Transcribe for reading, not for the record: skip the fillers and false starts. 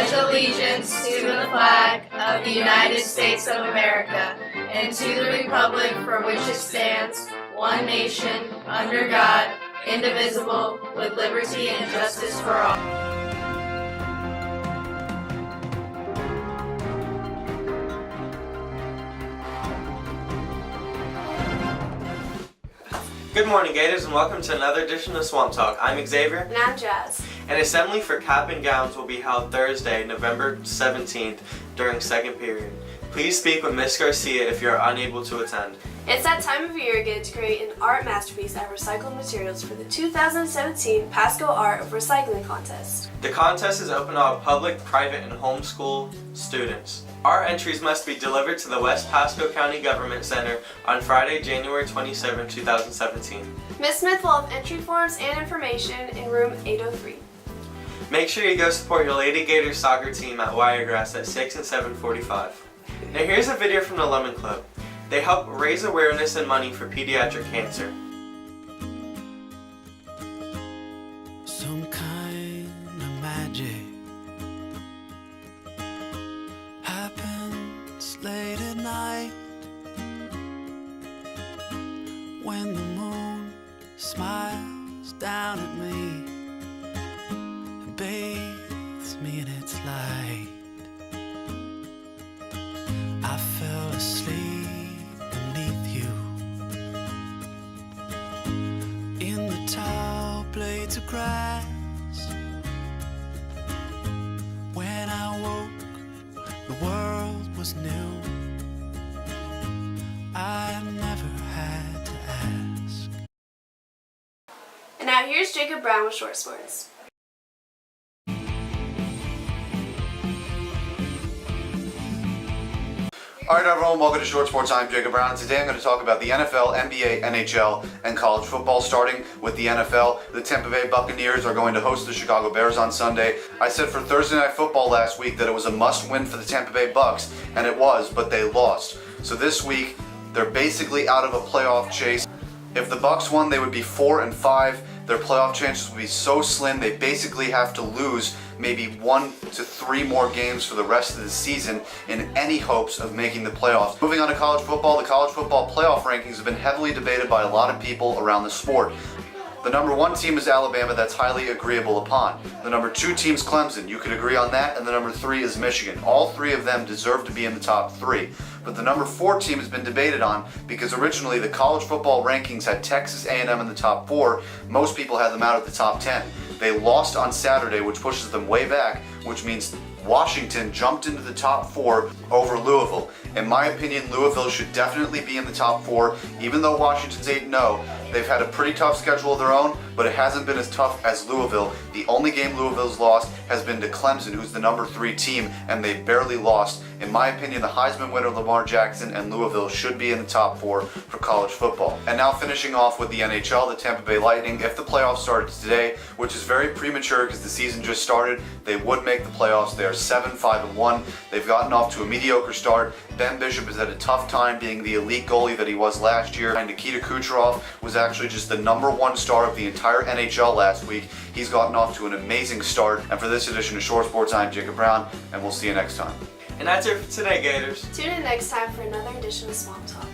pledge allegiance to the flag of the United States of America and to the republic for which it stands, one nation, under God, indivisible, with liberty and justice for all. Good morning, Gators, and welcome to another edition of Swamp Talk. I'm Xavier. And I'm Jazz. An assembly for cap and gowns will be held Thursday, November 17th, during second period. Please speak with Miss Garcia if you are unable to attend. It's that time of year again to create an art masterpiece out of recycled materials for the 2017 Pasco Art of Recycling Contest. The contest is open to all public, private, and homeschool students. Art entries must be delivered to the West Pasco County Government Center on Friday, January 27, 2017. Ms. Smith will have entry forms and information in room 803. Make sure you go support your Lady Gators soccer team at Wiregrass at 6 and 7:45. Now here's a video from the Lemon Club. They help raise awareness and money for pediatric cancer. Some kind of magic happens late at night when the moon smiles down at me and bathes me in its light. I fell asleep beneath you in the tall blades of grass. When I woke, the world was new. I never had to ask. And now here's Jacob Brown with Short Sports. Alright everyone, welcome to Short Sports. I'm Jacob Brown, and today I'm going to talk about the NFL, NBA, NHL, and college football. Starting with the NFL, the Tampa Bay Buccaneers are going to host the Chicago Bears on Sunday. I said for Thursday Night Football last week that it was a must-win for the Tampa Bay Bucs, and it was, but they lost. So this week, they're basically out of a playoff chase. If the Bucs won, they would be 4-5. Their playoff chances would be so slim, they basically have to lose maybe 1 to 3 more games for the rest of the season in any hopes of making the playoffs. Moving on to college football, the college football playoff rankings have been heavily debated by a lot of people around the sport. The number 1 team is Alabama, that's highly agreeable upon. The number 2 team is Clemson, you could agree on that, and the number 3 is Michigan. All 3 of them deserve to be in the top 3. But the number 4 team has been debated on because originally the college football rankings had Texas A&M in the top 4. Most people had them out at the top 10. They lost on Saturday, which pushes them way back, which means Washington jumped into the top 4 over Louisville. In my opinion, Louisville should definitely be in the top 4, even though Washington's 8-0. They've had a pretty tough schedule of their own, but it hasn't been as tough as Louisville. The only game Louisville's lost has been to Clemson, who's the number 3 team, and they barely lost. In my opinion, the Heisman winner Lamar Jackson and Louisville should be in the top 4 for college football. And now finishing off with the NHL, the Tampa Bay Lightning, if the playoffs started today, which is very premature because the season just started, they would make the playoffs. They are 7-5-1. They've gotten off to a mediocre start. Ben Bishop has had a tough time being the elite goalie that he was last year. And Nikita Kucherov was actually just the number 1 star of the entire NHL last week. He's gotten off to an amazing start. And for this edition of Short Sports, I'm Jacob Brown, and we'll see you next time. And that's it for today, Gators. Tune in next time for another edition of Swamp Talk.